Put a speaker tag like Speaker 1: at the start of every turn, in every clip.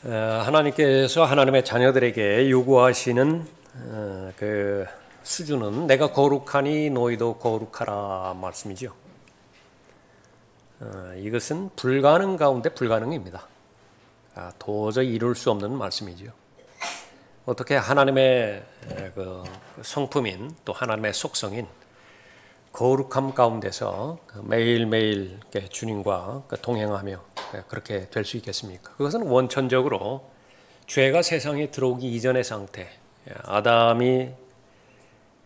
Speaker 1: 하나님께서 하나님의 자녀들에게 요구하시는 그 수준은 내가 거룩하니 너희도 거룩하라 말씀이죠. 이것은 불가능 가운데 불가능입니다. 도저히 이룰 수 없는 말씀이죠. 어떻게 하나님의 그 성품인 또 하나님의 속성인 거룩함 가운데서 매일매일 주님과 동행하며 그렇게 될 수 있겠습니까? 그것은 원천적으로 죄가 세상에 들어오기 이전의 상태, 아담이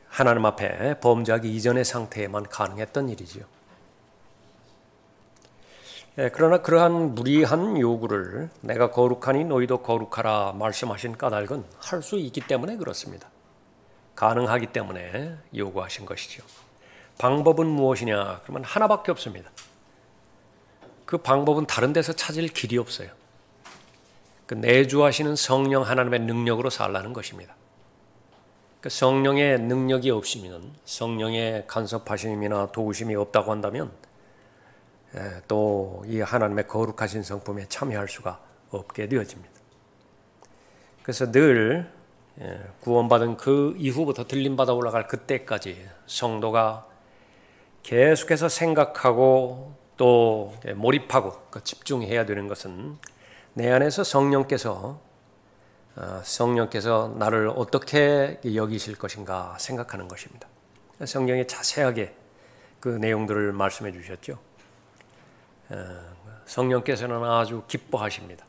Speaker 1: 하나님 앞에 범죄하기 이전의 상태에만 가능했던 일이지요. 그러나 그러한 무리한 요구를 내가 거룩하니 너희도 거룩하라 말씀하신 까닭은 할 수 있기 때문에 그렇습니다. 가능하기 때문에 요구하신 것이죠. 방법은 무엇이냐? 그러면 하나밖에 없습니다. 그 방법은 다른 데서 찾을 길이 없어요. 그 내주하시는 성령 하나님의 능력으로 살라는 것입니다. 그 성령의 능력이 없으면, 성령의 간섭하심이나 도우심이 없다고 한다면 또 이 하나님의 거룩하신 성품에 참여할 수가 없게 되어집니다. 그래서 늘 구원받은 그 이후부터 들림받아 올라갈 그때까지 성도가 계속해서 생각하고 또 몰입하고 집중해야 되는 것은 내 안에서 성령께서 나를 어떻게 여기실 것인가 생각하는 것입니다. 성경에 자세하게 그 내용들을 말씀해 주셨죠. 성령께서는 아주 기뻐하십니다.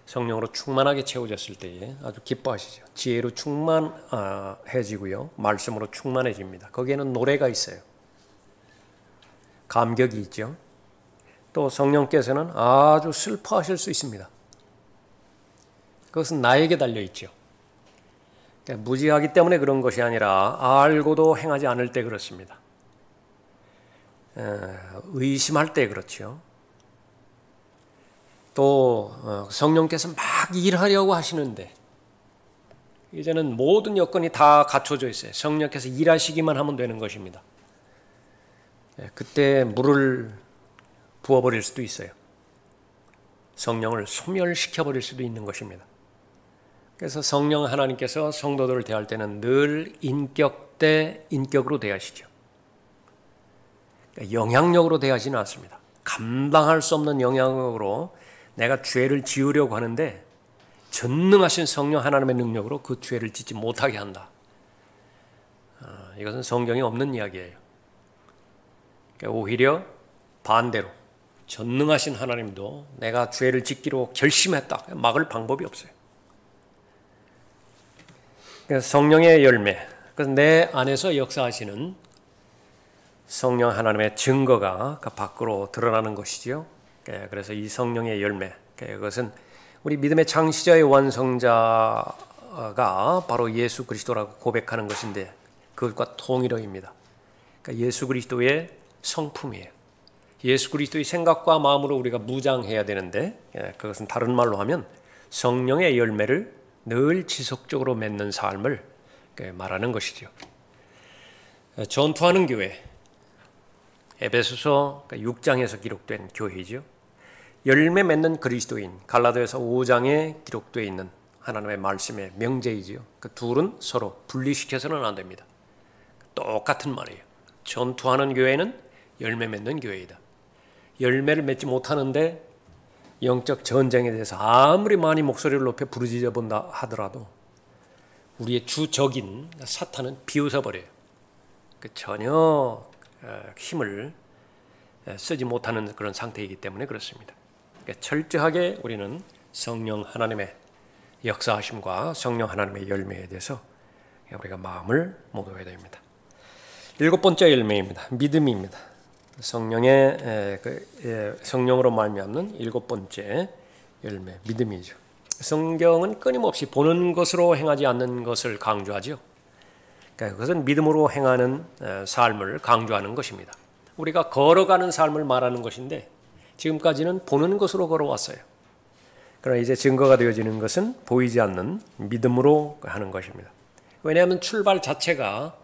Speaker 1: 성령으로 충만하게 채워졌을 때에 아주 기뻐하시죠. 지혜로 충만해지고요. 말씀으로 충만해집니다. 거기에는 노래가 있어요. 감격이 있죠. 또 성령께서는 아주 슬퍼하실 수 있습니다. 그것은 나에게 달려있죠. 무지하기 때문에 그런 것이 아니라 알고도 행하지 않을 때 그렇습니다. 의심할 때 그렇죠. 또 성령께서 막 일하려고 하시는데 이제는 모든 여건이 다 갖춰져 있어요. 성령께서 일하시기만 하면 되는 것입니다. 그때 물을 부어버릴 수도 있어요. 성령을 소멸시켜버릴 수도 있는 것입니다. 그래서 성령 하나님께서 성도들을 대할 때는 늘 인격 대 인격으로 대하시죠. 영향력으로 대하지는 않습니다. 감당할 수 없는 영향력으로 내가 죄를 지으려고 하는데 전능하신 성령 하나님의 능력으로 그 죄를 짓지 못하게 한다. 이것은 성경에 없는 이야기예요. 오히려 반대로 전능하신 하나님도 내가 죄를 짓기로 결심했다. 막을 방법이 없어요. 그래서 성령의 열매, 그래서 내 안에서 역사하시는 성령 하나님의 증거가 그 밖으로 드러나는 것이지요. 그래서 이 성령의 열매, 그것은 우리 믿음의 창시자의 완성자가 바로 예수 그리스도라고 고백하는 것인데 그것과 통일어입니다. 그러니까 예수 그리스도의 성품이에요. 예수 그리스도의 생각과 마음으로 우리가 무장해야 되는데 그것은 다른 말로 하면 성령의 열매를 늘 지속적으로 맺는 삶을 말하는 것이죠. 전투하는 교회, 에베소서 6장에서 기록된 교회이죠. 열매 맺는 그리스도인, 갈라디아서 5장에 기록되어 있는 하나님의 말씀의 명제이지요. 그 둘은 서로 분리시켜서는 안 됩니다. 똑같은 말이에요. 전투하는 교회는 열매 맺는 교회이다. 열매를 맺지 못하는데 영적 전쟁에 대해서 아무리 많이 목소리를 높여 부르짖어 본다 하더라도 우리의 주적인 사탄은 비웃어버려요. 전혀 힘을 쓰지 못하는 그런 상태이기 때문에 그렇습니다. 철저하게 우리는 성령 하나님의 역사하심과 성령 하나님의 열매에 대해서 우리가 마음을 먹어야 됩니다. 7번째 열매입니다. 믿음입니다. 성령으로 말미암는 7번째 열매, 믿음이죠. 성경은 끊임없이 보는 것으로 행하지 않는 것을 강조하죠. 그것은 믿음으로 행하는 삶을 강조하는 것입니다. 우리가 걸어가는 삶을 말하는 것인데 지금까지는 보는 것으로 걸어왔어요. 그러나 이제 증거가 되어지는 것은 보이지 않는 믿음으로 하는 것입니다. 왜냐하면 출발 자체가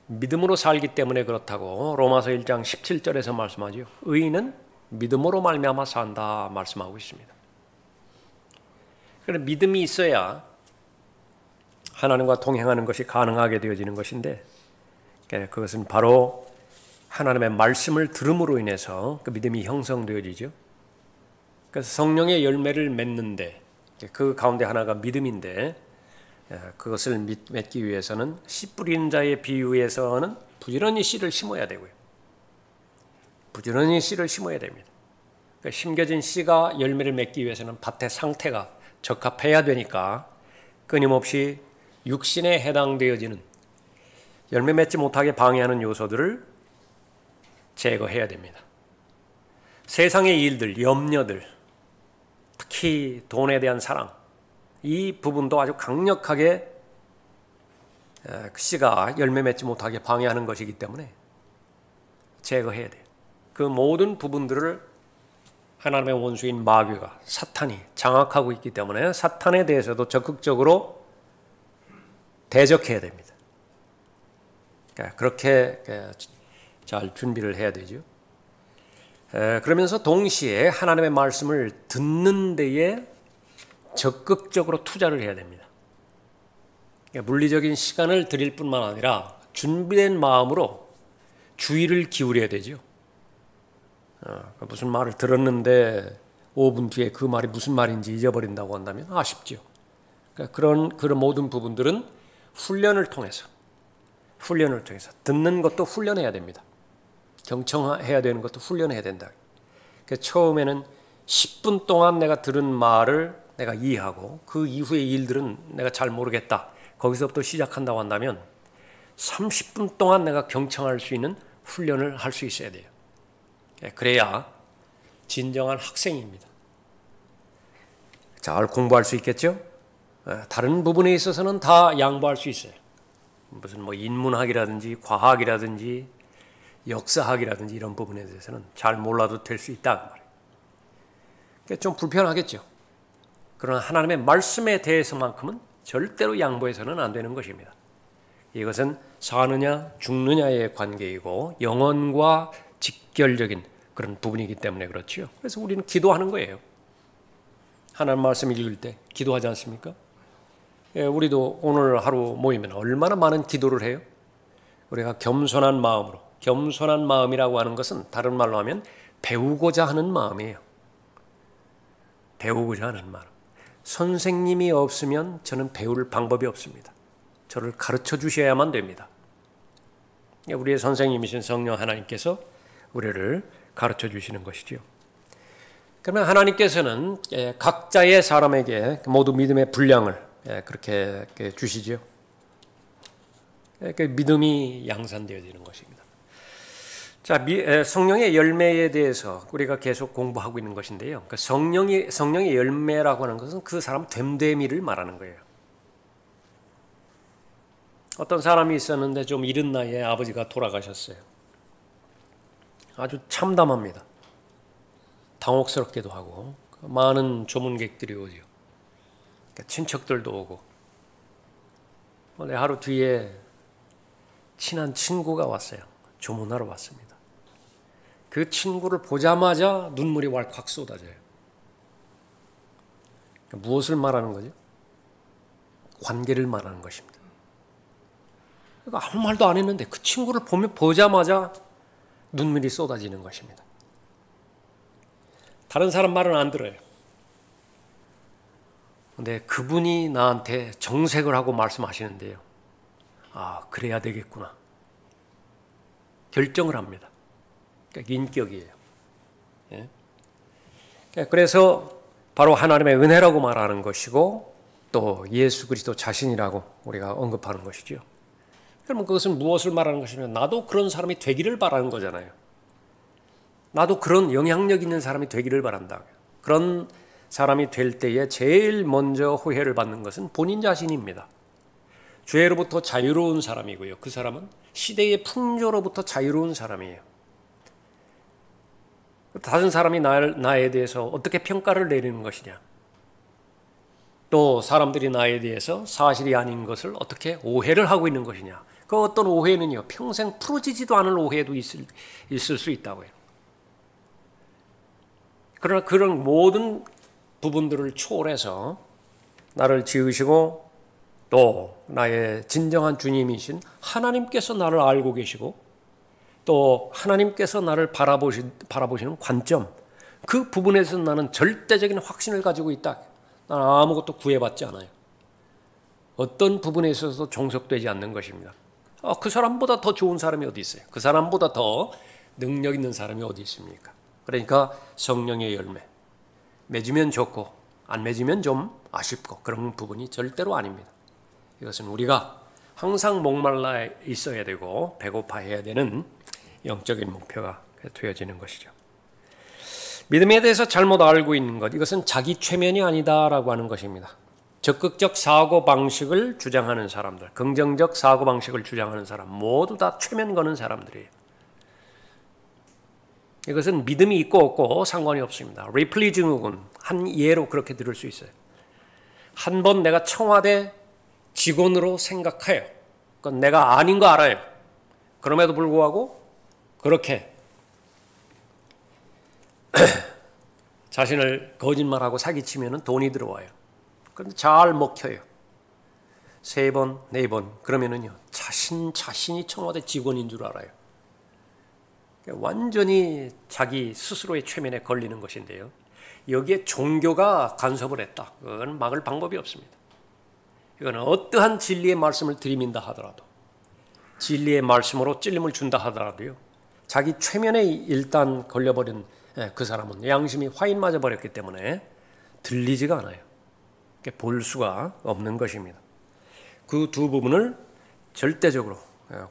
Speaker 1: 믿음으로 살기 때문에 그렇다고 로마서 1장 17절에서 말씀하죠. 의인은 믿음으로 말미암아 산다 말씀하고 있습니다. 그런 믿음이 있어야 하나님과 동행하는 것이 가능하게 되어지는 것인데, 그것은 바로 하나님의 말씀을 들음으로 인해서 그 믿음이 형성되어지죠. 그래서 성령의 열매를 맺는데, 그 가운데 하나가 믿음인데, 그것을 맺기 위해서는 씨 뿌리는 자의 비유에서는 부지런히 씨를 심어야 되고요. 부지런히 씨를 심어야 됩니다. 그러니까 심겨진 씨가 열매를 맺기 위해서는 밭의 상태가 적합해야 되니까 끊임없이 육신에 해당되어지는 열매 맺지 못하게 방해하는 요소들을 제거해야 됩니다. 세상의 일들, 염려들, 특히 돈에 대한 사랑, 이 부분도 아주 강력하게 씨가 열매 맺지 못하게 방해하는 것이기 때문에 제거해야 돼요. 그 모든 부분들을 하나님의 원수인 마귀가, 사탄이 장악하고 있기 때문에 사탄에 대해서도 적극적으로 대적해야 됩니다. 그렇게 잘 준비를 해야 되죠. 그러면서 동시에 하나님의 말씀을 듣는 데에 적극적으로 투자를 해야 됩니다. 물리적인 시간을 드릴 뿐만 아니라 준비된 마음으로 주의를 기울여야 되죠. 무슨 말을 들었는데 5분 뒤에 그 말이 무슨 말인지 잊어버린다고 한다면 아쉽죠. 그런 모든 부분들은 훈련을 통해서 듣는 것도 훈련해야 됩니다. 경청해야 되는 것도 훈련해야 된다. 처음에는 10분 동안 내가 들은 말을 내가 이해하고 그 이후의 일들은 내가 잘 모르겠다. 거기서부터 시작한다고 한다면 30분 동안 내가 경청할 수 있는 훈련을 할 수 있어야 돼요. 그래야 진정한 학생입니다. 잘 공부할 수 있겠죠? 다른 부분에 있어서는 다 양보할 수 있어요. 무슨 인문학이라든지 과학이라든지 역사학이라든지 이런 부분에 대해서는 잘 몰라도 될 수 있다 그 말이에요. 좀 불편하겠죠. 그러나 하나님의 말씀에 대해서만큼은 절대로 양보해서는 안 되는 것입니다. 이것은 사느냐 죽느냐의 관계이고 영혼과 직결적인 그런 부분이기 때문에 그렇지요. 그래서 우리는 기도하는 거예요. 하나님 말씀 읽을 때 기도하지 않습니까? 우리도 오늘 하루 모이면 얼마나 많은 기도를 해요? 우리가 겸손한 마음으로, 겸손한 마음이라고 하는 것은 다른 말로 하면 배우고자 하는 마음이에요. 배우고자 하는 마음. 선생님이 없으면 저는 배울 방법이 없습니다. 저를 가르쳐 주셔야만 됩니다. 우리의 선생님이신 성령 하나님께서 우리를 가르쳐 주시는 것이죠. 그러면 하나님께서는 각자의 사람에게 모두 믿음의 분량을 그렇게 주시죠. 믿음이 양산되어지는 것입니다. 자, 성령의 열매에 대해서 우리가 계속 공부하고 있는 것인데요. 성령의 열매라고 하는 것은 그 사람 됨됨이를 말하는 거예요. 어떤 사람이 있었는데 좀 이른 나이에 아버지가 돌아가셨어요. 아주 참담합니다. 당혹스럽기도 하고 많은 조문객들이 오죠. 친척들도 오고. 하루 뒤에 친한 친구가 왔어요. 조문하러 왔습니다. 그 친구를 보자마자 눈물이 왈칵 쏟아져요. 무엇을 말하는 거죠? 관계를 말하는 것입니다. 아무 말도 안 했는데 그 친구를 보자마자 눈물이 쏟아지는 것입니다. 다른 사람 말은 안 들어요. 근데 그분이 나한테 정색을 하고 말씀하시는데요. 아, 그래야 되겠구나. 결정을 합니다. 그러니까 인격이에요. 예? 그래서 바로 하나님의 은혜라고 말하는 것이고 또 예수 그리스도 자신이라고 우리가 언급하는 것이죠. 그러면 그것은 무엇을 말하는 것이냐면 나도 그런 사람이 되기를 바라는 거잖아요. 나도 그런 영향력 있는 사람이 되기를 바란다. 그런 사람이 될 때에 제일 먼저 호혜를 받는 것은 본인 자신입니다. 죄로부터 자유로운 사람이고요. 그 사람은 시대의 풍조로부터 자유로운 사람이에요. 다른 사람이 나에 대해서 어떻게 평가를 내리는 것이냐. 또 사람들이 나에 대해서 사실이 아닌 것을 어떻게 오해를 하고 있는 것이냐. 그 어떤 오해는요. 평생 풀어지지도 않을 오해도 있을 수 있다고요. 그러나 그런 모든 부분들을 초월해서 나를 지으시고 또 나의 진정한 주님이신 하나님께서 나를 알고 계시고 또 하나님께서 나를 바라보시는 관점, 그 부분에서 나는 절대적인 확신을 가지고 있다. 나는 아무것도 구애받지 않아요. 어떤 부분에 있어서도 종속되지 않는 것입니다. 그 사람보다 더 좋은 사람이 어디 있어요? 그 사람보다 더 능력 있는 사람이 어디 있습니까? 그러니까 성령의 열매, 맺으면 좋고 안 맺으면 좀 아쉽고 그런 부분이 절대로 아닙니다. 이것은 우리가 항상 목말라 있어야 되고 배고파해야 되는 영적인 목표가 되어지는 것이죠. 믿음에 대해서 잘못 알고 있는 것, 이것은 자기 최면이 아니다라고 하는 것입니다. 적극적 사고방식을 주장하는 사람들, 긍정적 사고방식을 주장하는 사람 모두 다 최면 거는 사람들이에요. 이것은 믿음이 있고 없고 상관이 없습니다. 리플리 증후군 한 예로 그렇게 들을 수 있어요. 한 번 내가 청와대 직원으로 생각해요. 그건 내가 아닌 거 알아요. 그럼에도 불구하고 그렇게 자신을 거짓말하고 사기치면 돈이 들어와요. 그런데 잘 먹혀요. 3번, 4번 그러면은요 자신이 청와대 직원인 줄 알아요. 완전히 자기 스스로의 최면에 걸리는 것인데요. 여기에 종교가 간섭을 했다. 그건 막을 방법이 없습니다. 이거는 어떠한 진리의 말씀을 들이민다 하더라도, 진리의 말씀으로 찔림을 준다 하더라도요, 자기 최면에 일단 걸려버린 그 사람은 양심이 화인 맞아 버렸기 때문에 들리지가 않아요. 볼 수가 없는 것입니다. 그 두 부분을 절대적으로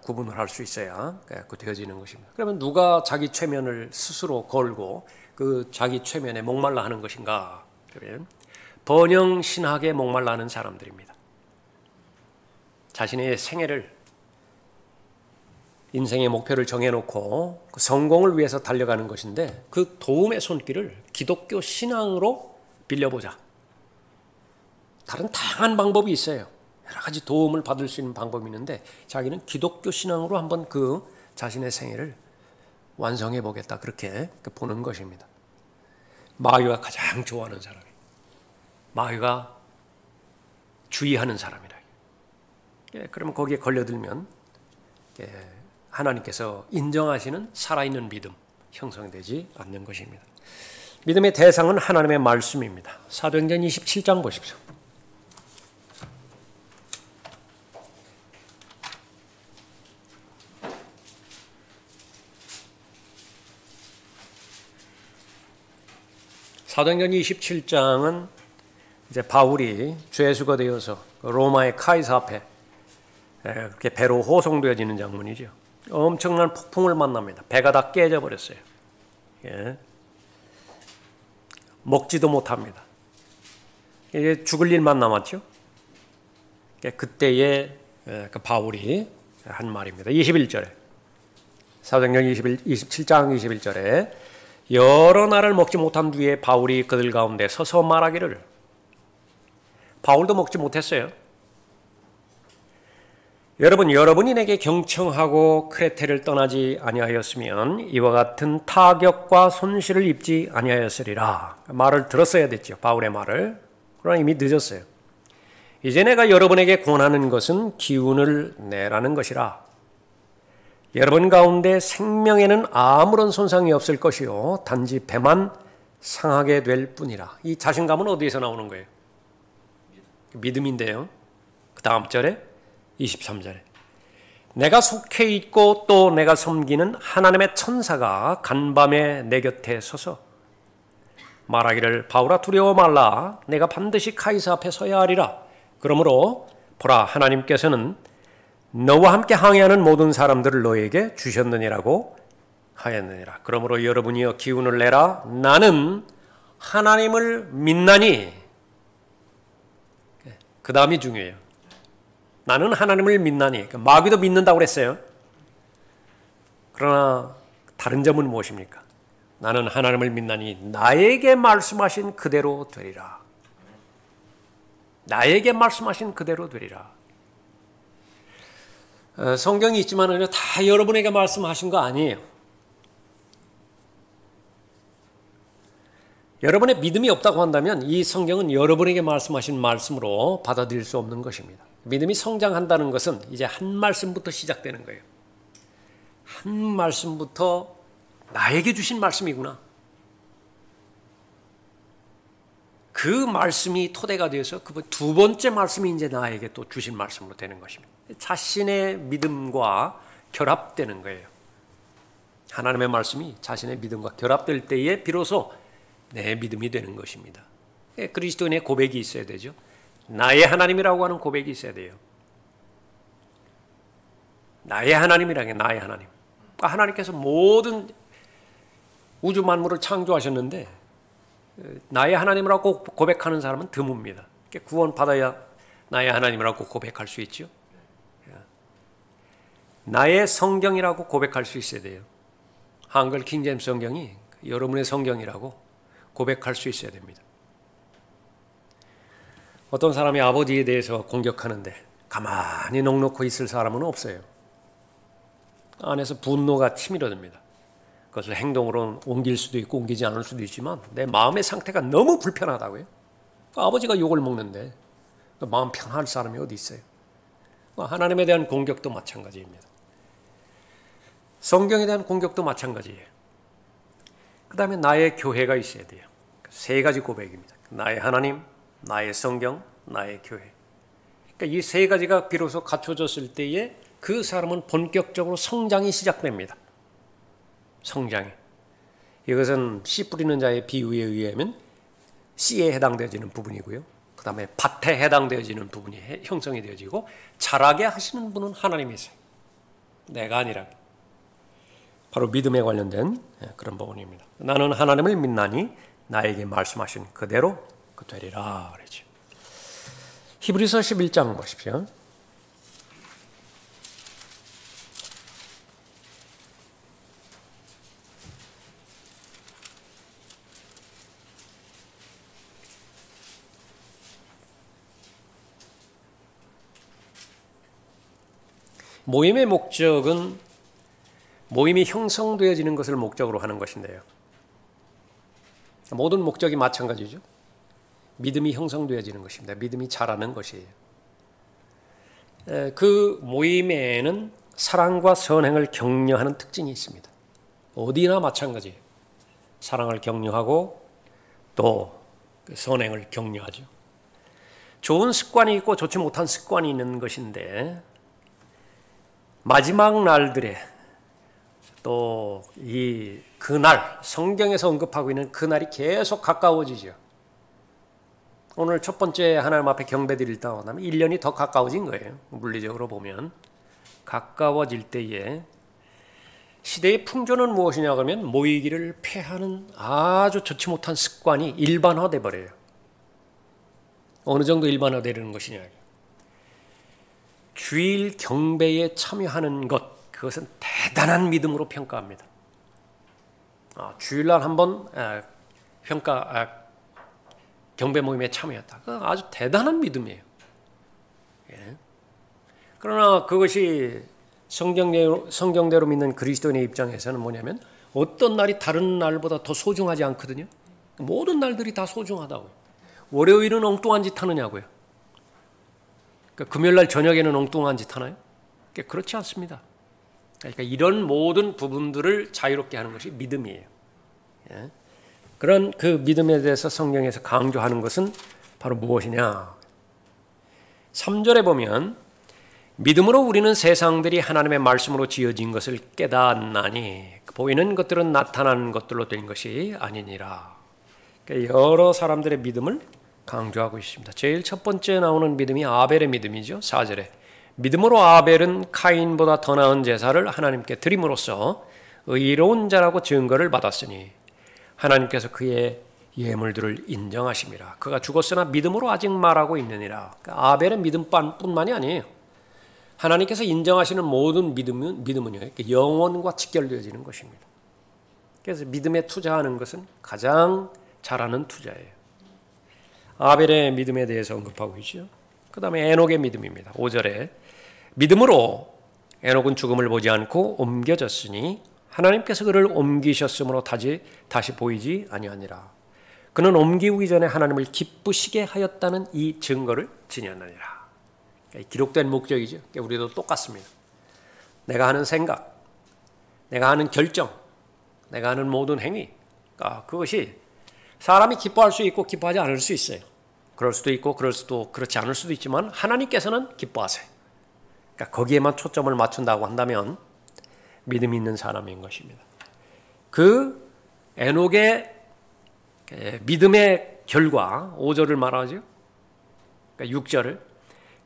Speaker 1: 구분을 할 수 있어야 되어지는 것입니다. 그러면 누가 자기 최면을 스스로 걸고 그 자기 최면에 목말라 하는 것인가? 그러면 번영 신학에 목말라 하는 사람들입니다. 자신의 생애를, 인생의 목표를 정해놓고 그 성공을 위해서 달려가는 것인데 그 도움의 손길을 기독교 신앙으로 빌려보자. 다른 다양한 방법이 있어요. 여러 가지 도움을 받을 수 있는 방법이 있는데 자기는 기독교 신앙으로 한번 그 자신의 생애를 완성해 보겠다, 그렇게 보는 것입니다. 마귀가 가장 좋아하는 사람이에요. 마귀가 주의하는 사람이라. 그러면 거기에 걸려들면 하나님께서 인정하시는 살아있는 믿음 형성되지 않는 것입니다. 믿음의 대상은 하나님의 말씀입니다. 사도행전 27장 보십시오. 사도행전 27장은 이제 바울이 죄수가 되어서 로마의 카이사 앞에 그렇게 배로 호송되어지는 장면이죠. 엄청난 폭풍을 만납니다. 배가 다 깨져 버렸어요. 예. 먹지도 못합니다. 이제 죽을 일만 남았죠. 그때에 그 바울이 한 말입니다. 21절에 사도행전 27장 21절에 여러 날을 먹지 못한 뒤에 바울이 그들 가운데 서서 말하기를, 바울도 먹지 못했어요. 여러분이 내게 경청하고 크레테를 떠나지 아니하였으면 이와 같은 타격과 손실을 입지 아니하였으리라. 말을 들었어야 됐죠. 바울의 말을. 그러나 이미 늦었어요. 이제 내가 여러분에게 권하는 것은 기운을 내라는 것이라. 여러분 가운데 생명에는 아무런 손상이 없을 것이요 단지 배만 상하게 될 뿐이라. 이 자신감은 어디에서 나오는 거예요? 믿음인데요. 그 다음 절에 23절에 내가 속해 있고 또 내가 섬기는 하나님의 천사가 간밤에 내 곁에 서서 말하기를 바울아 두려워 말라. 내가 반드시 카이사 앞에 서야 하리라. 그러므로 보라, 하나님께서는 너와 함께 항해하는 모든 사람들을 너에게 주셨느니라고 하였느니라. 그러므로 여러분이여 기운을 내라. 나는 하나님을 믿나니. 그 다음이 중요해요. 나는 하나님을 믿나니. 마귀도 믿는다고 그랬어요. 그러나 다른 점은 무엇입니까? 나는 하나님을 믿나니 나에게 말씀하신 그대로 되리라. 나에게 말씀하신 그대로 되리라. 성경이 있지만 다 여러분에게 말씀하신 거 아니에요. 여러분의 믿음이 없다고 한다면 이 성경은 여러분에게 말씀하신 말씀으로 받아들일 수 없는 것입니다. 믿음이 성장한다는 것은 이제 한 말씀부터 시작되는 거예요. 한 말씀부터 나에게 주신 말씀이구나. 그 말씀이 토대가 되어서 그 두 번째 말씀이 이제 나에게 또 주신 말씀으로 되는 것입니다. 자신의 믿음과 결합되는 거예요. 하나님의 말씀이 자신의 믿음과 결합될 때에 비로소 내 믿음이 되는 것입니다. 그리스도인의 고백이 있어야 되죠. 나의 하나님이라고 하는 고백이 있어야 돼요. 나의 하나님이라는 게 나의 하나님. 하나님께서 모든 우주 만물을 창조하셨는데 나의 하나님이라고 고백하는 사람은 드뭅니다. 구원받아야 나의 하나님이라고 고백할 수 있죠. 나의 성경이라고 고백할 수 있어야 돼요. 한글 킹제임스 성경이 여러분의 성경이라고 고백할 수 있어야 됩니다. 어떤 사람이 아버지에 대해서 공격하는데 가만히 넋놓고 있을 사람은 없어요. 안에서 분노가 치밀어듭니다. 그것을 행동으로 옮길 수도 있고 옮기지 않을 수도 있지만 내 마음의 상태가 너무 불편하다고요. 아버지가 욕을 먹는데 마음 편할 사람이 어디 있어요? 하나님에 대한 공격도 마찬가지입니다. 성경에 대한 공격도 마찬가지예요. 그 다음에 나의 교회가 있어야 돼요. 세 가지 고백입니다. 나의 하나님, 나의 성경, 나의 교회. 그러니까 이 세 가지가 비로소 갖춰졌을 때에 그 사람은 본격적으로 성장이 시작됩니다. 성장이. 이것은 씨 뿌리는 자의 비유에 의하면 씨에 해당되어지는 부분이고요. 그 다음에 밭에 해당되어지는 부분이 형성이 되어지고 자라게 하시는 분은 하나님이세요. 내가 아니라. 바로 믿음에 관련된 그런 부분입니다. 나는 하나님을 믿나니 나에게 말씀하신 그대로 되리라 그러죠. 히브리서 11장 보십시오. 모임의 목적은 모임이 형성되어지는 것을 목적으로 하는 것인데요. 모든 목적이 마찬가지죠. 믿음이 형성되어지는 것입니다. 믿음이 자라는 것이에요. 그 모임에는 사랑과 선행을 격려하는 특징이 있습니다. 어디나 마찬가지예요. 사랑을 격려하고 또 선행을 격려하죠. 좋은 습관이 있고 좋지 못한 습관이 있는 것인데 마지막 날들에 또 이 그날 성경에서 언급하고 있는 그날이 계속 가까워지죠. 오늘 첫 번째 하나님 앞에 경배드릴 때 하면 1년이 더 가까워진 거예요. 물리적으로 보면 가까워질 때에 시대의 풍조는 무엇이냐 그러면 모이기를 패하는 아주 좋지 못한 습관이 일반화돼 버려요. 어느 정도 일반화되는 것이냐. 주일 경배에 참여하는 것, 그것은 대단한 믿음으로 평가합니다. 주일날 한번 경배 모임에 참여했다. 그건 아주 대단한 믿음이에요. 예. 그러나 그것이 성경대로 믿는 그리스도인의 입장에서는 뭐냐면 어떤 날이 다른 날보다 더 소중하지 않거든요. 모든 날들이 다 소중하다고요. 월요일은 엉뚱한 짓 하느냐고요. 그러니까 금요일날 저녁에는 엉뚱한 짓 하나요? 그렇지 않습니다. 그러니까 이런 모든 부분들을 자유롭게 하는 것이 믿음이에요. 예? 그런 그 믿음에 대해서 성경에서 강조하는 것은 바로 무엇이냐? 3절에 보면 믿음으로 우리는 세상들이 하나님의 말씀으로 지어진 것을 깨닫나니 보이는 것들은 나타난 것들로 된 것이 아니니라. 그러니까 여러 사람들의 믿음을 강조하고 있습니다. 제일 첫 번째 나오는 믿음이 아벨의 믿음이죠. 4절에 믿음으로 아벨은 카인보다 더 나은 제사를 하나님께 드림으로써 의로운 자라고 증거를 받았으니 하나님께서 그의 예물들을 인정하심이라. 그가 죽었으나 믿음으로 아직 말하고 있느니라. 그러니까 아벨의 믿음뿐만이 아니에요. 하나님께서 인정하시는 모든 믿음은요, 영혼과 직결되어지는 것입니다. 그래서 믿음에 투자하는 것은 가장 잘하는 투자예요. 아벨의 믿음에 대해서 언급하고 있죠. 그 다음에 에녹의 믿음입니다. 5절에 믿음으로 에녹은 죽음을 보지 않고 옮겨졌으니 하나님께서 그를 옮기셨으므로 다시 보이지 아니하니라. 그는 옮기기 전에 하나님을 기쁘시게 하였다는 이 증거를 지녔느니라. 기록된 목적이죠. 우리도 똑같습니다. 내가 하는 생각, 내가 하는 결정, 내가 하는 모든 행위, 그것이 사람이 기뻐할 수 있고 기뻐하지 않을 수 있어요. 그럴 수도 있고 그렇지 않을 수도 있지만 하나님께서는 기뻐하세요. 그러니까 거기에만 초점을 맞춘다고 한다면 믿음이 있는 사람인 것입니다. 그 에녹의 믿음의 결과 5절을 말하죠. 그러니까 6절을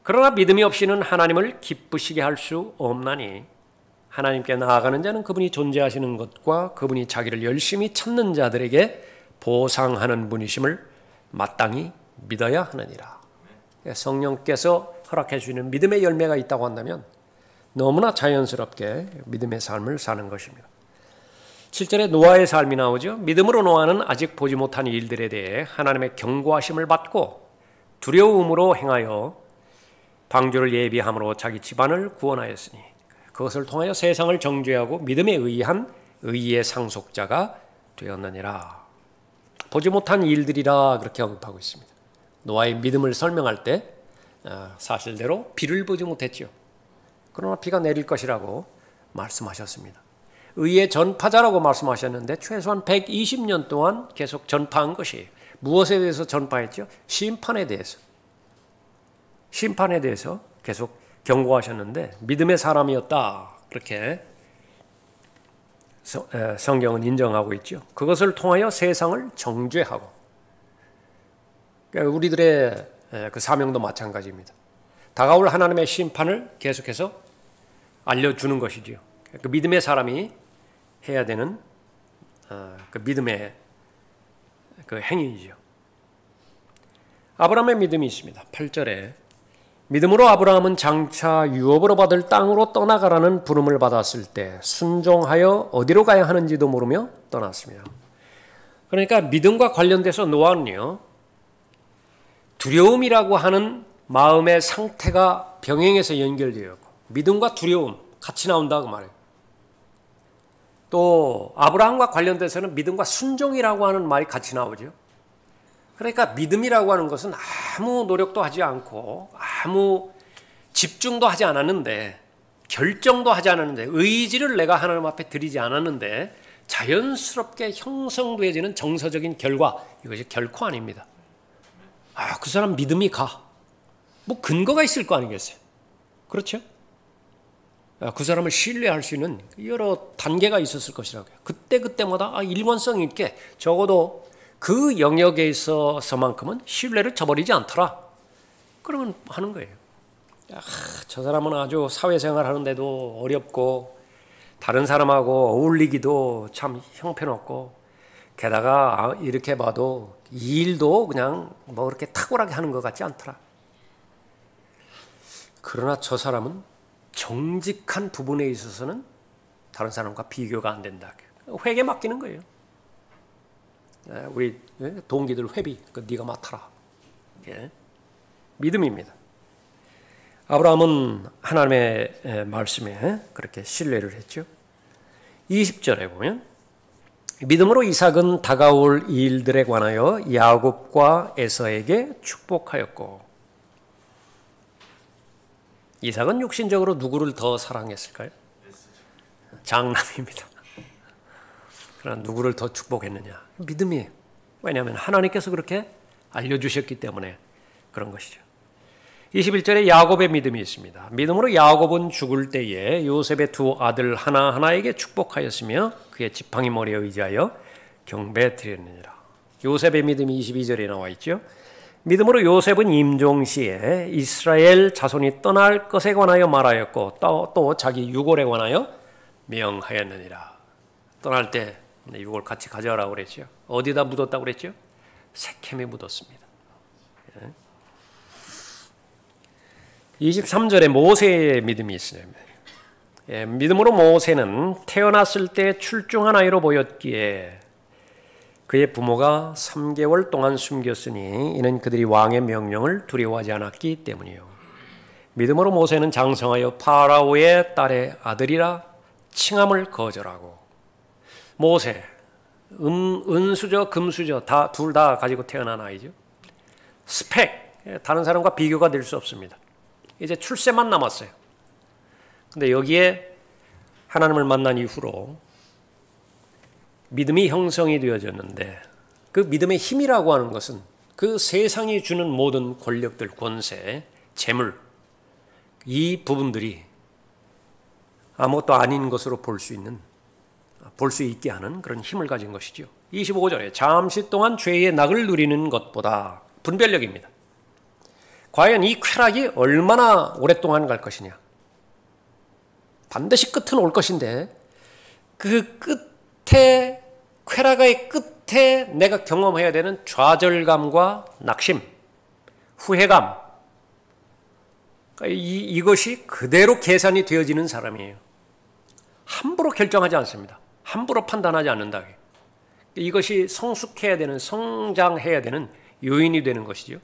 Speaker 1: 그러나 믿음이 없이는 하나님을 기쁘시게 할 수 없나니 하나님께 나아가는 자는 그분이 존재하시는 것과 그분이 자기를 열심히 찾는 자들에게 보상하는 분이심을 마땅히 믿어야 하느니라. 성령께서 허락해 주시는 믿음의 열매가 있다고 한다면 너무나 자연스럽게 믿음의 삶을 사는 것입니다. 7절에 노아의 삶이 나오죠. 믿음으로 노아는 아직 보지 못한 일들에 대해 하나님의 경고하심을 받고 두려움으로 행하여 방주를 예비함으로 자기 집안을 구원하였으니 그것을 통하여 세상을 정죄하고 믿음에 의한 의의 상속자가 되었느니라. 보지 못한 일들이라 그렇게 언급하고 있습니다. 노아의 믿음을 설명할 때 사실대로 비를 보지 못했죠. 그러나 비가 내릴 것이라고 말씀하셨습니다. 의의 전파자라고 말씀하셨는데 최소한 120년 동안 계속 전파한 것이 무엇에 대해서 전파했죠? 심판에 대해서 계속 경고하셨는데 믿음의 사람이었다. 그렇게 성경은 인정하고 있죠. 그것을 통하여 세상을 정죄하고 그러니까 우리들의 그 사명도 마찬가지입니다. 다가올 하나님의 심판을 계속해서 알려주는 것이지요. 그 믿음의 사람이 해야 되는 그 믿음의 그 행위이죠. 아브라함의 믿음이 있습니다. 8절에 믿음으로 아브라함은 장차 유업으로 받을 땅으로 떠나가라는 부름을 받았을 때 순종하여 어디로 가야 하는지도 모르며 떠났습니다. 그러니까 믿음과 관련돼서 노아는요, 두려움이라고 하는 마음의 상태가 병행해서 연결되어 있고 믿음과 두려움 같이 나온다고 말해요. 또 아브라함과 관련돼서는 믿음과 순종이라고 하는 말이 같이 나오죠. 그러니까 믿음이라고 하는 것은 아무 노력도 하지 않고 아무 집중도 하지 않았는데 결정도 하지 않았는데 의지를 내가 하나님 앞에 드리지 않았는데 자연스럽게 형성되어지는 정서적인 결과, 이것이 결코 아닙니다. 그 사람 믿음이 가. 뭐 근거가 있을 거 아니겠어요? 그렇죠? 그 사람을 신뢰할 수 있는 여러 단계가 있었을 것이라고요. 그때마다 일관성 있게 적어도 그 영역에 있어서만큼은 신뢰를 저버리지 않더라. 그러면 하는 거예요. 저 사람은 아주 사회생활 하는데도 어렵고 다른 사람하고 어울리기도 참 형편없고 게다가 이렇게 봐도 이 일도 그냥 뭐 그렇게 탁월하게 하는 것 같지 않더라. 그러나 저 사람은 정직한 부분에 있어서는 다른 사람과 비교가 안 된다. 회계 맡기는 거예요. 우리 동기들 회비 네가 맡아라. 믿음입니다. 아브라함은 하나님의 말씀에 그렇게 신뢰를 했죠. 20절에 보면 믿음으로 이삭은 다가올 일들에 관하여 야곱과 에서에게 축복하였고, 이삭은 육신적으로 누구를 더 사랑했을까요? 장남입니다. 그러나 누구를 더 축복했느냐? 믿음이에요. 왜냐하면 하나님께서 그렇게 알려주셨기 때문에 그런 것이죠. 21절에 야곱의 믿음이 있습니다. 믿음으로 야곱은 죽을 때에 요셉의 두 아들 하나하나에게 축복하였으며 그의 지팡이 머리에 의지하여 경배 드렸느니라. 요셉의 믿음이 22절에 나와 있죠. 믿음으로 요셉은 임종시에 이스라엘 자손이 떠날 것에 관하여 말하였고 또 자기 유골에 관하여 명하였느니라. 떠날 때 유골 같이 가져가라고 그랬죠. 어디다 묻었다고 그랬죠? 세켐에 묻었습니다. 23절에 모세의 믿음이 있습니다. 믿음으로 모세는 태어났을 때 출중한 아이로 보였기에 그의 부모가 3개월 동안 숨겼으니 이는 그들이 왕의 명령을 두려워하지 않았기 때문이요. 믿음으로 모세는 장성하여 파라오의 딸의 아들이라 칭함을 거절하고, 모세 은수저, 금수저 둘 다 가지고 태어난 아이죠. 스펙, 다른 사람과 비교가 될 수 없습니다. 이제 출세만 남았어요. 근데 여기에 하나님을 만난 이후로 믿음이 형성이 되어졌는데 그 믿음의 힘이라고 하는 것은 그 세상이 주는 모든 권력들, 권세, 재물, 이 부분들이 아무것도 아닌 것으로 볼 수 있게 하는 그런 힘을 가진 것이죠. 25절에 잠시 동안 죄의 낙을 누리는 것보다 분별력입니다. 과연 이 쾌락이 얼마나 오랫동안 갈 것이냐. 반드시 끝은 올 것인데 그 끝에, 쾌락의 끝에 내가 경험해야 되는 좌절감과 낙심, 후회감, 이것이 그대로 계산이 되어지는 사람이에요. 함부로 결정하지 않습니다. 함부로 판단하지 않는다. 이것이 성숙해야 되는, 성장해야 되는 요인이 되는 것이죠.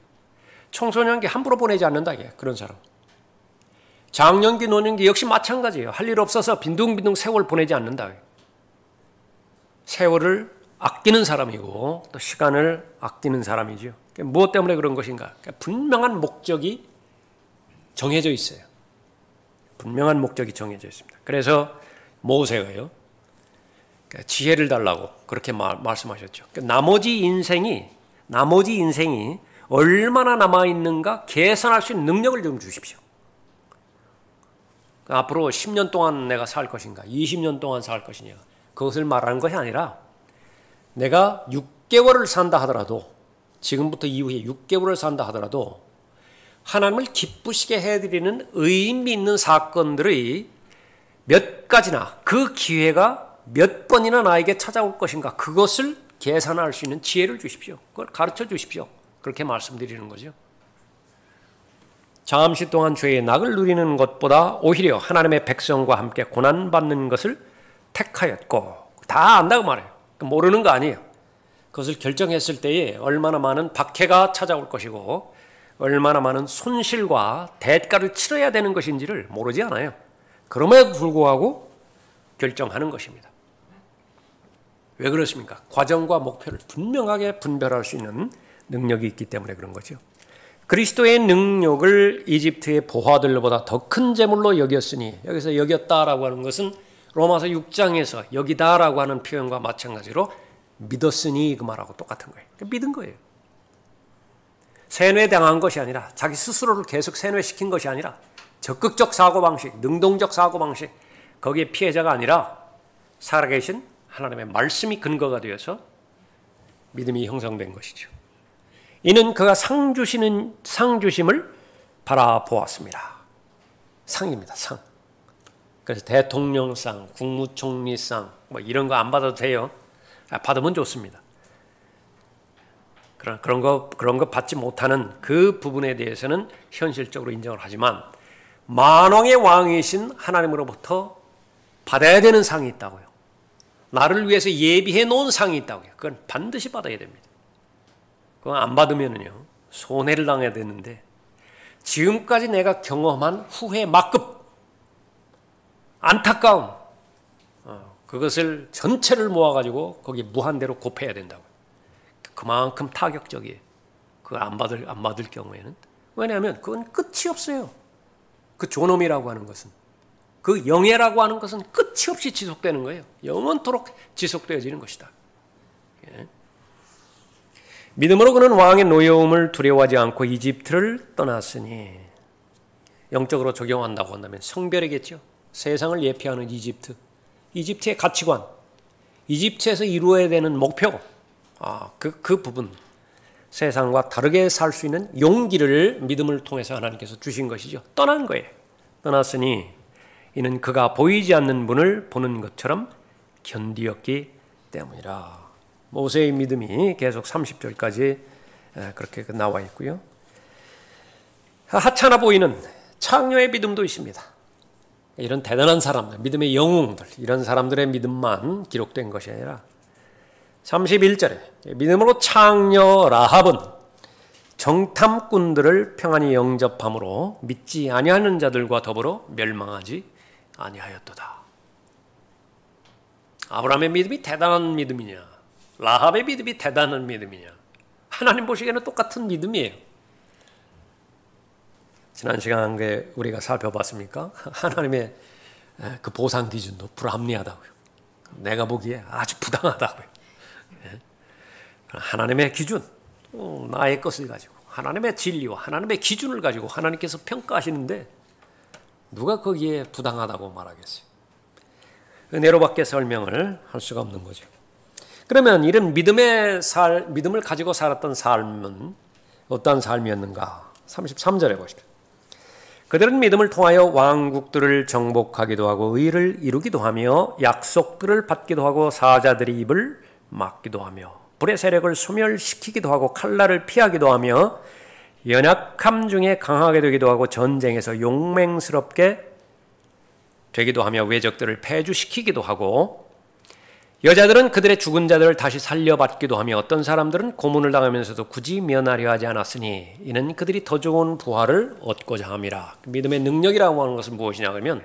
Speaker 1: 청소년기 함부로 보내지 않는다. 그런 사람. 장년기, 노년기 역시 마찬가지예요. 할 일 없어서 빈둥빈둥 세월 보내지 않는다. 세월을 아끼는 사람이고 또 시간을 아끼는 사람이죠. 무엇 때문에 그런 것인가? 분명한 목적이 정해져 있어요. 분명한 목적이 정해져 있습니다. 그래서 모세가요, 지혜를 달라고 그렇게 말씀하셨죠. 나머지 인생이 얼마나 남아있는가 계산할 수 있는 능력을 좀 주십시오. 앞으로 10년 동안 내가 살 것인가, 20년 동안 살 것이냐, 그것을 말하는 것이 아니라 내가 6개월을 산다 하더라도, 지금부터 이후에 6개월을 산다 하더라도 하나님을 기쁘시게 해드리는 의미 있는 사건들의 몇 가지나 그 기회가 몇 번이나 나에게 찾아올 것인가, 그것을 계산할 수 있는 지혜를 주십시오. 그걸 가르쳐 주십시오. 그렇게 말씀드리는 거죠. 잠시 동안 죄의 낙을 누리는 것보다 오히려 하나님의 백성과 함께 고난받는 것을 택하였고, 다 안다고 말해요. 모르는 거 아니에요. 그것을 결정했을 때에 얼마나 많은 박해가 찾아올 것이고 얼마나 많은 손실과 대가를 치러야 되는 것인지를 모르지 않아요. 그럼에도 불구하고 결정하는 것입니다. 왜 그렇습니까? 과정과 목표를 분명하게 분별할 수 있는 능력이 있기 때문에 그런 거죠. 그리스도의 능력을 이집트의 보화들보다 더 큰 재물로 여겼으니, 여기서 여겼다라고 하는 것은 로마서 6장에서 여기다라고 하는 표현과 마찬가지로 믿었으니 그 말하고 똑같은 거예요. 믿은 거예요. 세뇌당한 것이 아니라, 자기 스스로를 계속 세뇌시킨 것이 아니라 적극적 사고방식, 능동적 사고방식, 거기에 피해자가 아니라 살아계신 하나님의 말씀이 근거가 되어서 믿음이 형성된 것이죠. 이는 그가 상 주심을 바라보았습니다. 상입니다. 상. 그래서 대통령상, 국무총리상 뭐 이런 거 안 받아도 돼요. 받으면 좋습니다. 그런 거 받지 못하는 그 부분에 대해서는 현실적으로 인정을 하지만, 만왕의 왕이신 하나님으로부터 받아야 되는 상이 있다고요. 나를 위해서 예비해 놓은 상이 있다고요. 그건 반드시 받아야 됩니다. 그거 안 받으면요 손해를 당해야 되는데, 지금까지 내가 경험한 후회, 막급, 안타까움, 그것을 전체를 모아가지고 거기에 무한대로 곱해야 된다고요. 그만큼 타격적이에요. 그걸 안 받을 경우에는. 왜냐하면 그건 끝이 없어요. 그 존엄이라고 하는 것은, 그 영예라고 하는 것은 끝이 없이 지속되는 거예요. 영원토록 지속되어지는 것이다. 예. 믿음으로 그는 왕의 노여움을 두려워하지 않고 이집트를 떠났으니, 영적으로 적용한다고 한다면 성별이겠죠. 세상을 예표하는 이집트, 이집트의 가치관, 이집트에서 이루어야 되는 목표, 그 부분, 세상과 다르게 살 수 있는 용기를 믿음을 통해서 하나님께서 주신 것이죠. 떠난 거예요. 떠났으니 이는 그가 보이지 않는 분을 보는 것처럼 견디었기 때문이라. 모세의 믿음이 계속 30절까지 그렇게 나와 있고요. 하찮아 보이는 창녀의 믿음도 있습니다. 이런 대단한 사람들, 믿음의 영웅들, 이런 사람들의 믿음만 기록된 것이 아니라 31절에 믿음으로 창녀 라합은 정탐꾼들을 평안히 영접함으로 믿지 아니하는 자들과 더불어 멸망하지 아니하였도다. 아브라함의 믿음이 대단한 믿음이냐? 라합의 믿음이 대단한 믿음이냐? 하나님 보시기에는 똑같은 믿음이에요. 지난 시간에 우리가 살펴봤습니까? 하나님의 그 보상 기준도 불합리하다고요. 내가 보기에 아주 부당하다고요. 하나님의 기준, 나의 것을 가지고 하나님의 진리와 하나님의 기준을 가지고 하나님께서 평가하시는데 누가 거기에 부당하다고 말하겠어요? 은혜로밖에 설명을 할 수가 없는 거죠. 그러면 이런 믿음을 가지고 살았던 삶은 어떠한 삶이었는가? 33절에 보시죠. 그들은 믿음을 통하여 왕국들을 정복하기도 하고 의를 이루기도 하며 약속들을 받기도 하고 사자들의 입을 막기도 하며 불의 세력을 소멸시키기도 하고 칼날을 피하기도 하며 연약함 중에 강하게 되기도 하고 전쟁에서 용맹스럽게 되기도 하며 외적들을 패주시키기도 하고 여자들은 그들의 죽은 자들을 다시 살려받기도 하며 어떤 사람들은 고문을 당하면서도 굳이 면하려 하지 않았으니 이는 그들이 더 좋은 부활을 얻고자 함이라. 믿음의 능력이라고 하는 것은 무엇이냐 그러면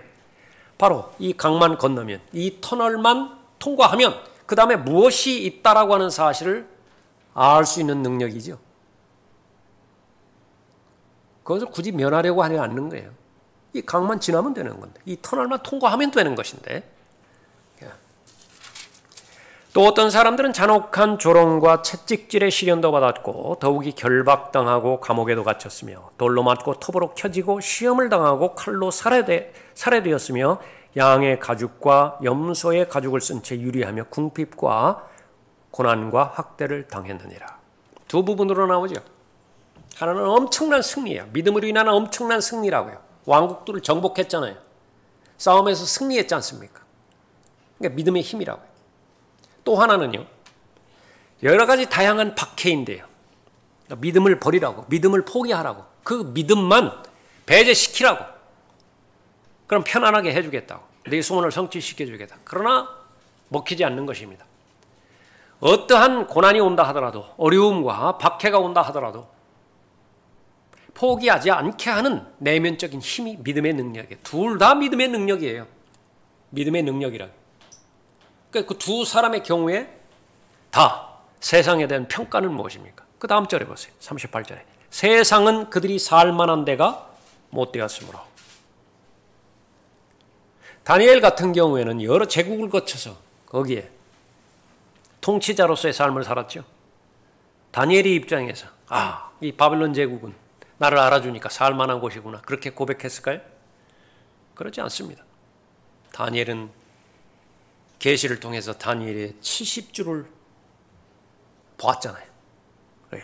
Speaker 1: 바로 이 강만 건너면 이 터널만 통과하면 그 다음에 무엇이 있다라고 하는 사실을 알 수 있는 능력이죠. 그것을 굳이 면하려고 하지 않는 거예요. 이 강만 지나면 되는 건데 이 터널만 통과하면 되는 것인데 또 어떤 사람들은 잔혹한 조롱과 채찍질의 시련도 받았고 더욱이 결박당하고 감옥에도 갇혔으며 돌로 맞고 톱으로 켜지고 시험을 당하고 칼로 살해되었으며 양의 가죽과 염소의 가죽을 쓴 채 유리하며 궁핍과 고난과 학대를 당했느니라. 두 부분으로 나오죠. 하나는 엄청난 승리예요. 믿음으로 인한 엄청난 승리라고요. 왕국들을 정복했잖아요. 싸움에서 승리했지 않습니까? 그러니까 믿음의 힘이라고요. 또 하나는요. 여러 가지 다양한 박해인데요. 그러니까 믿음을 버리라고, 믿음을 포기하라고, 그 믿음만 배제시키라고. 그럼 편안하게 해주겠다고. 네 소원을 성취시켜주겠다. 그러나 먹히지 않는 것입니다. 어떠한 고난이 온다 하더라도 어려움과 박해가 온다 하더라도 포기하지 않게 하는 내면적인 힘이 믿음의 능력이에요. 둘 다 믿음의 능력이에요. 믿음의 능력이라고. 그러니까 그 두 사람의 경우에 다 세상에 대한 평가는 무엇입니까? 그 다음 절에 보세요. 38절에. 세상은 그들이 살만한 데가 못 되었으므로. 다니엘 같은 경우에는 여러 제국을 거쳐서 거기에 통치자로서의 삶을 살았죠. 다니엘의 입장에서 이 바벨론 제국은 나를 알아주니까 살만한 곳이구나. 그렇게 고백했을까요? 그렇지 않습니다. 다니엘은 계시를 통해서 다니엘의 70주를 보았잖아요. 네.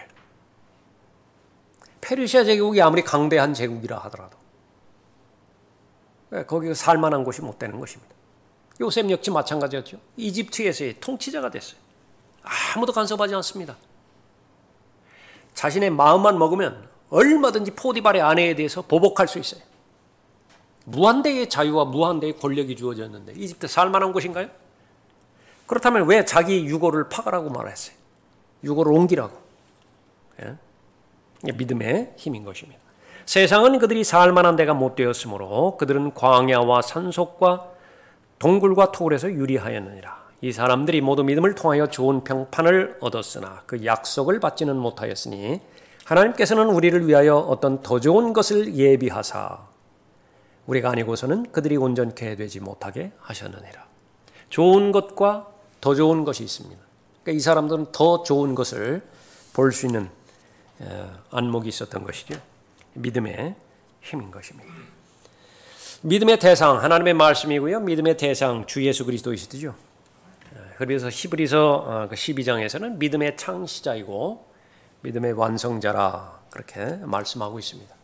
Speaker 1: 페르시아 제국이 아무리 강대한 제국이라 하더라도 거기가 살만한 곳이 못 되는 것입니다. 요셉 역시 마찬가지였죠. 이집트에서의 통치자가 됐어요. 아무도 간섭하지 않습니다. 자신의 마음만 먹으면 얼마든지 포디발의 아내에 대해서 보복할 수 있어요. 무한대의 자유와 무한대의 권력이 주어졌는데 이집트 살만한 곳인가요? 그렇다면 왜 자기 유고를 파가라고 말했어요? 유고를 옮기라고. 믿음의 힘인 것입니다. 세상은 그들이 살만한 데가 못 되었으므로 그들은 광야와 산속과 동굴과 토굴에서 유리하였느니라. 이 사람들이 모두 믿음을 통하여 좋은 평판을 얻었으나 그 약속을 받지는 못하였으니 하나님께서는 우리를 위하여 어떤 더 좋은 것을 예비하사 우리가 아니고서는 그들이 온전케 되지 못하게 하셨느니라. 좋은 것과 더 좋은 것이 있습니다. 그러니까 이 사람들은 더 좋은 것을 볼 수 있는 안목이 있었던 것이죠. 믿음의 힘인 것입니다. 믿음의 대상 하나님의 말씀이고요. 믿음의 대상 주 예수 그리스도이시죠. 그래서 히브리서 12장에서는 믿음의 창시자이고 믿음의 완성자라 그렇게 말씀하고 있습니다.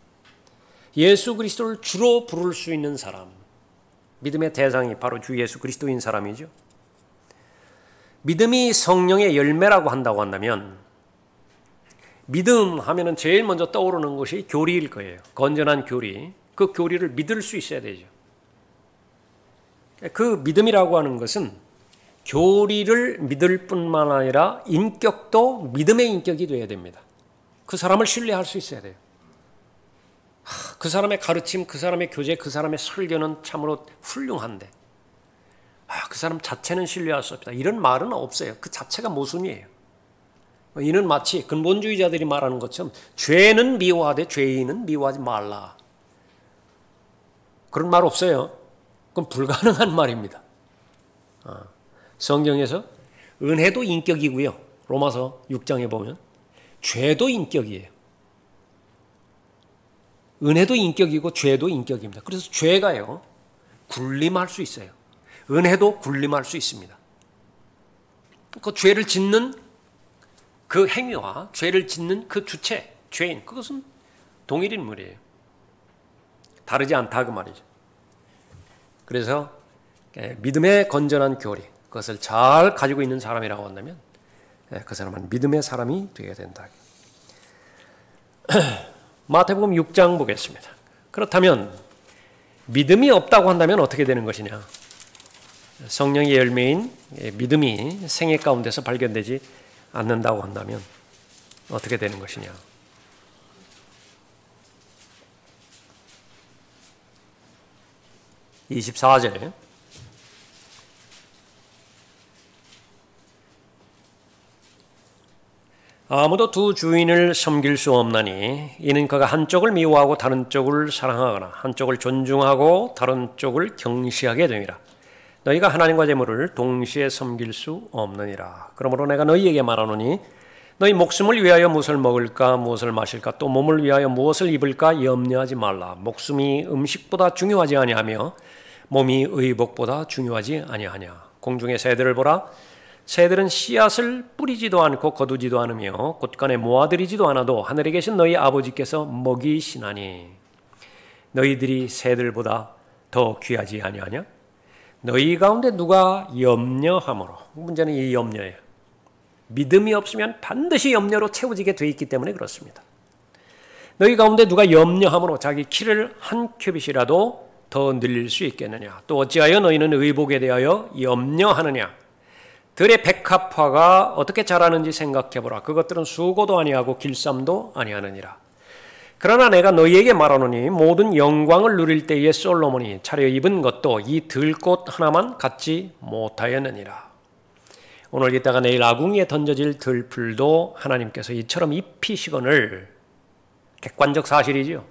Speaker 1: 예수 그리스도를 주로 부를 수 있는 사람, 믿음의 대상이 바로 주 예수 그리스도인 사람이죠. 믿음이 성령의 열매라고 한다고 한다면 믿음 하면은 제일 먼저 떠오르는 것이 교리일 거예요. 건전한 교리. 그 교리를 믿을 수 있어야 되죠. 그 믿음이라고 하는 것은 교리를 믿을 뿐만 아니라 인격도 믿음의 인격이 되어야 됩니다. 그 사람을 신뢰할 수 있어야 돼요. 그 사람의 가르침, 그 사람의 교제, 그 사람의 설교는 참으로 훌륭한데 그 사람 자체는 신뢰할 수 없다. 이런 말은 없어요. 그 자체가 모순이에요. 이는 마치 근본주의자들이 말하는 것처럼 죄는 미워하되 죄인은 미워하지 말라. 그런 말 없어요. 그건 불가능한 말입니다. 성경에서 은혜도 인격이고요. 로마서 6장에 보면 죄도 인격이에요. 은혜도 인격이고 죄도 인격입니다. 그래서 죄가요, 군림할 수 있어요. 은혜도 군림할 수 있습니다. 그 죄를 짓는 그 행위와 죄를 짓는 그 주체, 죄인, 그것은 동일 인물이에요. 다르지 않다 그 말이죠. 그래서 믿음의 건전한 교리, 그것을 잘 가지고 있는 사람이라고 한다면 그 사람은 믿음의 사람이 되어야 된다. 마태복음 6장 보겠습니다. 그렇다면 믿음이 없다고 한다면 어떻게 되는 것이냐? 성령의 열매인 믿음이 생애 가운데서 발견되지 않는다고 한다면 어떻게 되는 것이냐? 24절 아무도 두 주인을 섬길 수 없나니 이는 그가 한쪽을 미워하고 다른 쪽을 사랑하거나 한쪽을 존중하고 다른 쪽을 경시하게 되니라. 너희가 하나님과 재물을 동시에 섬길 수 없느니라. 그러므로 내가 너희에게 말하노니 너희 목숨을 위하여 무엇을 먹을까 무엇을 마실까 또 몸을 위하여 무엇을 입을까 염려하지 말라. 목숨이 음식보다 중요하지 아니하며 몸이 의복보다 중요하지 아니하냐. 공중의 새들을 보라. 새들은 씨앗을 뿌리지도 않고 거두지도 않으며 곳간에 모아들이지도 않아도 하늘에 계신 너희 아버지께서 먹이시나니 너희들이 새들보다 더 귀하지 아니하냐? 너희 가운데 누가 염려함으로, 문제는 이 염려예요. 믿음이 없으면 반드시 염려로 채워지게 돼 있기 때문에 그렇습니다. 너희 가운데 누가 염려함으로 자기 키를 한 큐빗이라도 더 늘릴 수 있겠느냐? 또 어찌하여 너희는 의복에 대하여 염려하느냐? 들의 백합화가 어떻게 자라는지 생각해보라. 그것들은 수고도 아니하고 길쌈도 아니하느니라. 그러나 내가 너희에게 말하노니 모든 영광을 누릴 때에 솔로몬이 차려 입은 것도 이 들꽃 하나만 갖지 못하였느니라. 오늘 이따가 내일 아궁이에 던져질 들풀도 하나님께서 이처럼 입히시거늘, 객관적 사실이지요.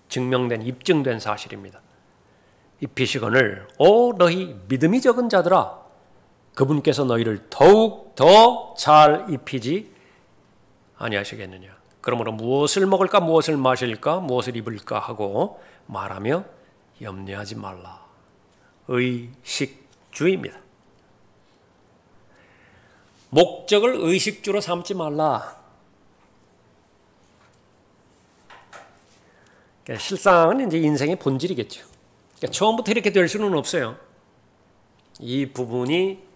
Speaker 1: 증명된, 입증된 사실입니다. 입히시거늘 오 너희 믿음이 적은 자들아, 그분께서 너희를 더욱 더 잘 입히지 아니하시겠느냐. 그러므로 무엇을 먹을까 무엇을 마실까 무엇을 입을까 하고 말하며 염려하지 말라. 의식주의입니다. 목적을 의식주로 삼지 말라. 그러니까 실상은 이제 인생의 본질이겠죠. 그러니까 처음부터 이렇게 될 수는 없어요. 이 부분이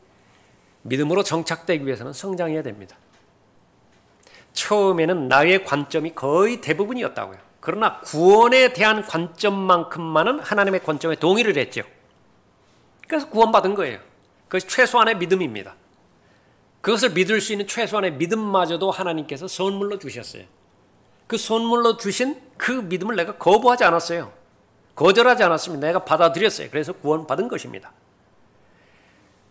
Speaker 1: 믿음으로 정착되기 위해서는 성장해야 됩니다. 처음에는 나의 관점이 거의 대부분이었다고요. 그러나 구원에 대한 관점만큼만은 하나님의 관점에 동의를 했죠. 그래서 구원받은 거예요. 그것이 최소한의 믿음입니다. 그것을 믿을 수 있는 최소한의 믿음마저도 하나님께서 선물로 주셨어요. 그 선물로 주신 그 믿음을 내가 거부하지 않았어요. 거절하지 않았습니다. 내가 받아들였어요. 그래서 구원받은 것입니다.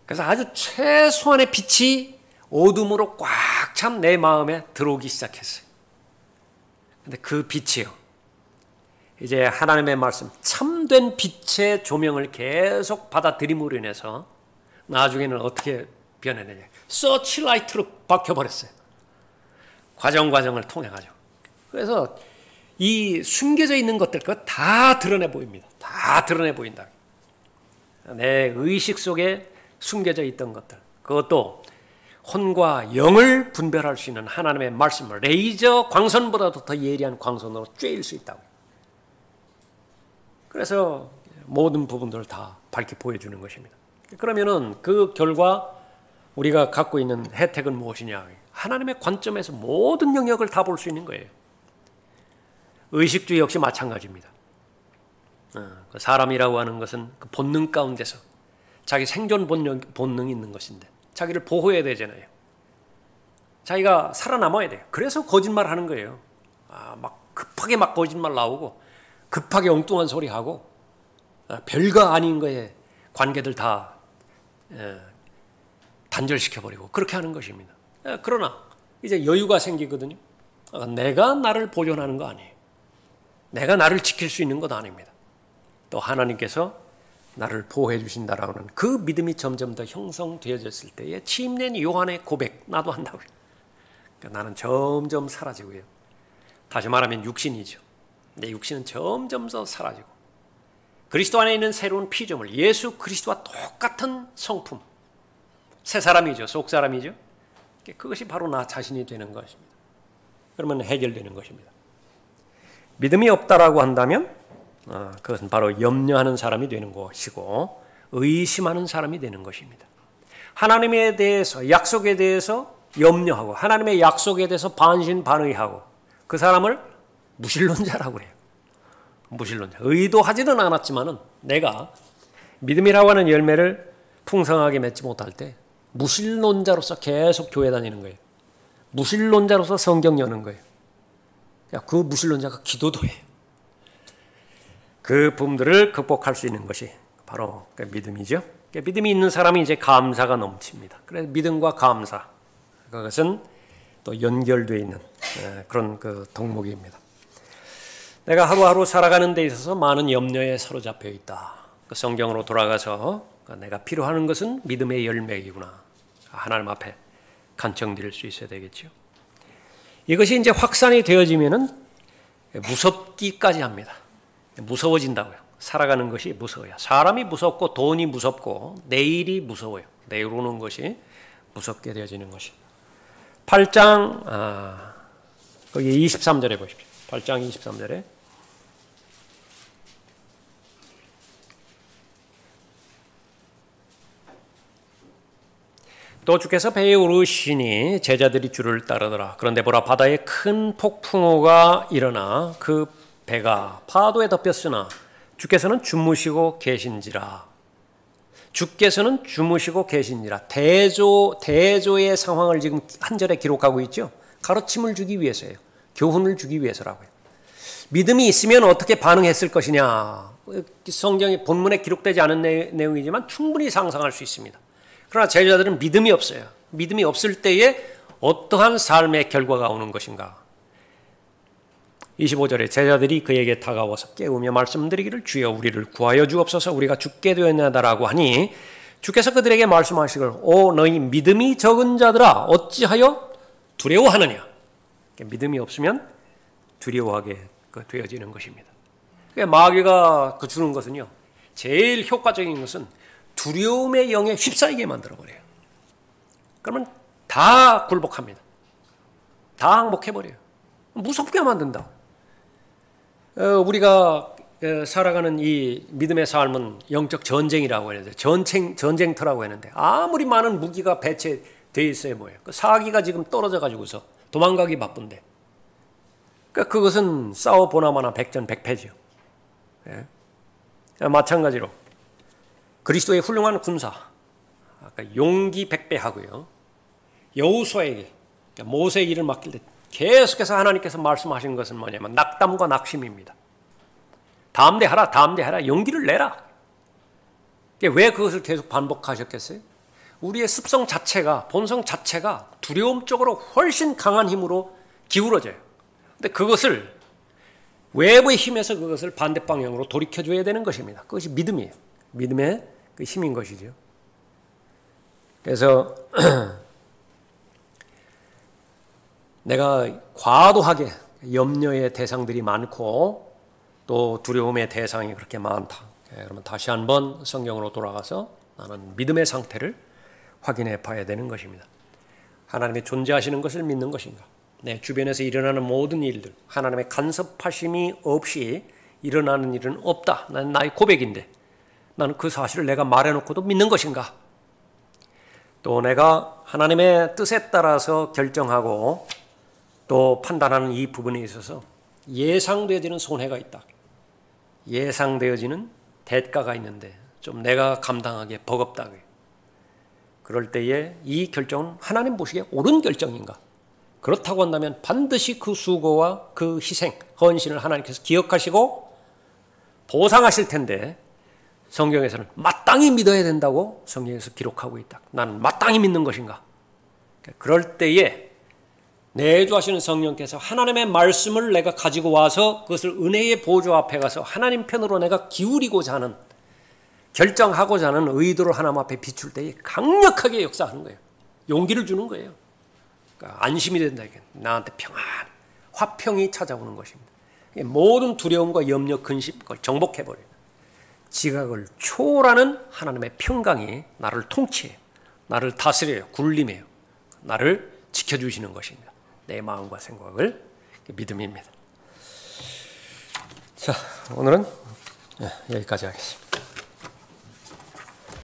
Speaker 1: 그래서 아주 최소한의 빛이 어둠으로 꽉 찬 내 마음에 들어오기 시작했어요. 근데 그 빛이요, 이제 하나님의 말씀, 참된 빛의 조명을 계속 받아들임으로 인해서 나중에는 어떻게 변해내냐. 서치라이트로 박혀버렸어요. 과정을 통해가지고. 그래서 이 숨겨져 있는 것들, 그거 다 드러내 보입니다. 다 드러내 보인다. 내 의식 속에 숨겨져 있던 것들, 그것도 혼과 영을 분별할 수 있는 하나님의 말씀을 레이저 광선보다도 더 예리한 광선으로 쬐일 수 있다고. 그래서 모든 부분들을 다 밝게 보여주는 것입니다. 그러면은 그 결과 우리가 갖고 있는 혜택은 무엇이냐? 하나님의 관점에서 모든 영역을 다 볼 수 있는 거예요. 의식주의 역시 마찬가지입니다. 사람이라고 하는 것은 그 본능 가운데서 자기 생존 본능이 있는 것인데 자기를 보호해야 되잖아요. 자기가 살아남아야 돼요. 그래서 거짓말 하는 거예요. 막 급하게 막 거짓말 나오고 급하게 엉뚱한 소리 하고 별거 아닌 거에 관계들 다 단절시켜버리고 그렇게 하는 것입니다. 그러나 이제 여유가 생기거든요. 내가 나를 보존하는 거 아니에요. 내가 나를 지킬 수 있는 것도 아닙니다. 또 하나님께서 나를 보호해 주신다라는 그 믿음이 점점 더 형성되어졌을 때에 침례인 요한의 고백, 나도 한다고요. 그러니까 나는 점점 사라지고요. 다시 말하면 육신이죠. 내 육신은 점점 더 사라지고 그리스도 안에 있는 새로운 피조물, 예수 그리스도와 똑같은 성품, 새 사람이죠. 속 사람이죠. 그것이 바로 나 자신이 되는 것입니다. 그러면 해결되는 것입니다. 믿음이 없다라고 한다면 그것은 바로 염려하는 사람이 되는 것이고 의심하는 사람이 되는 것입니다. 하나님에 대해서, 약속에 대해서 염려하고 하나님의 약속에 대해서 반신반의하고 그 사람을 무신론자라고 그래요. 무신론자. 의도하지는 않았지만은 내가 믿음이라고 하는 열매를 풍성하게 맺지 못할 때 무신론자로서 계속 교회 다니는 거예요. 무신론자로서 성경 여는 거예요. 그 무신론자가 기도도 해요. 그 부분들을 극복할 수 있는 것이 바로 믿음이죠. 믿음이 있는 사람이 이제 감사가 넘칩니다. 그래서 믿음과 감사, 그것은 또 연결되어 있는 그런 그 덕목입니다. 내가 하루하루 살아가는 데 있어서 많은 염려에 사로잡혀 있다. 그 성경으로 돌아가서 내가 필요한 것은 믿음의 열매이구나. 하나님 앞에 간청드릴 수 있어야 되겠죠. 이것이 이제 확산이 되어지면은 무섭기까지 합니다. 무서워진다고요. 살아가는 것이 무서워요. 사람이 무섭고 돈이 무섭고 내일이 무서워요. 내일 오는 것이 무섭게 되어지는 것이. 8장 거기 23절에 보십시오. 8장 23절에 또 주께서 배에 오르시니 제자들이 주를 따르더라. 그런데 보라 바다에 큰 폭풍우가 일어나 그 배가 파도에 덮였으나 주께서는 주무시고 계신지라. 주께서는 주무시고 계신지라. 대조의 상황을 지금 한 절에 기록하고 있죠. 가르침을 주기 위해서예요. 교훈을 주기 위해서라고요. 믿음이 있으면 어떻게 반응했을 것이냐. 성경의 본문에 기록되지 않은 내용이지만 충분히 상상할 수 있습니다. 그러나 제자들은 믿음이 없어요. 믿음이 없을 때에 어떠한 삶의 결과가 오는 것인가. 25절에 제자들이 그에게 다가와서 깨우며 말씀드리기를 주여 우리를 구하여 주옵소서 우리가 죽게 되었나다라고 하니 주께서 그들에게 말씀하시기를 오 너희 믿음이 적은 자들아 어찌하여 두려워하느냐. 믿음이 없으면 두려워하게 되어지는 것입니다. 마귀가 주는 것은요. 제일 효과적인 것은 두려움의 영에 휩싸이게 만들어버려요. 그러면 다 굴복합니다. 다 항복해버려요. 무섭게 만든다. 우리가 살아가는 이 믿음의 삶은 영적 전쟁이라고 했는데 전쟁터라고 했는데 아무리 많은 무기가 배치되어 있어야 뭐예요. 사기가 지금 떨어져 가지고서 도망가기 바쁜데 그것은 싸워보나마나 백전백패죠. 마찬가지로 그리스도의 훌륭한 군사, 아까 용기 백배하고요. 여호수아에게 모세의 일을 맡길 때 계속해서 하나님께서 말씀하신 것은 뭐냐면 낙담과 낙심입니다. 담대하라, 담대하라, 용기를 내라. 왜 그것을 계속 반복하셨겠어요? 우리의 습성 자체가, 본성 자체가 두려움 쪽으로 훨씬 강한 힘으로 기울어져요. 근데 그것을 외부의 힘에서 그것을 반대 방향으로 돌이켜줘야 되는 것입니다. 그것이 믿음이에요. 믿음의 그 힘인 것이죠. 그래서 내가 과도하게 염려의 대상들이 많고 또 두려움의 대상이 그렇게 많다. 그러면 다시 한번 성경으로 돌아가서 나는 믿음의 상태를 확인해 봐야 되는 것입니다. 하나님이 존재하시는 것을 믿는 것인가? 내 주변에서 일어나는 모든 일들, 하나님의 간섭하심이 없이 일어나는 일은 없다. 나는 나의 고백인데 나는 그 사실을 내가 말해놓고도 믿는 것인가? 또 내가 하나님의 뜻에 따라서 결정하고 또 판단하는 이 부분에 있어서 예상되어지는 손해가 있다. 예상되어지는 대가가 있는데 좀 내가 감당하기에 버겁다. 그럴 때에 이 결정은 하나님 보시기에 옳은 결정인가? 그렇다고 한다면 반드시 그 수고와 그 희생, 헌신을 하나님께서 기억하시고 보상하실 텐데 성경에서는 마땅히 믿어야 된다고 성경에서 기록하고 있다. 나는 마땅히 믿는 것인가? 그럴 때에 내주하시는 성령께서 하나님의 말씀을 내가 가지고 와서 그것을 은혜의 보좌 앞에 가서 하나님 편으로 내가 기울이고자 하는, 결정하고자 하는 의도를 하나님 앞에 비출 때에 강력하게 역사하는 거예요. 용기를 주는 거예요. 그러니까 안심이 된다. 나한테 평안, 화평이 찾아오는 것입니다. 모든 두려움과 염려, 근심 그걸 정복해버려요. 지각을 초월하는 하나님의 평강이 나를 통치해요. 나를 다스려요. 군림해요. 나를 지켜주시는 것입니다. 내 마음과 생각을 믿음입니다. 자, 오늘은 여기까지 하겠습니다.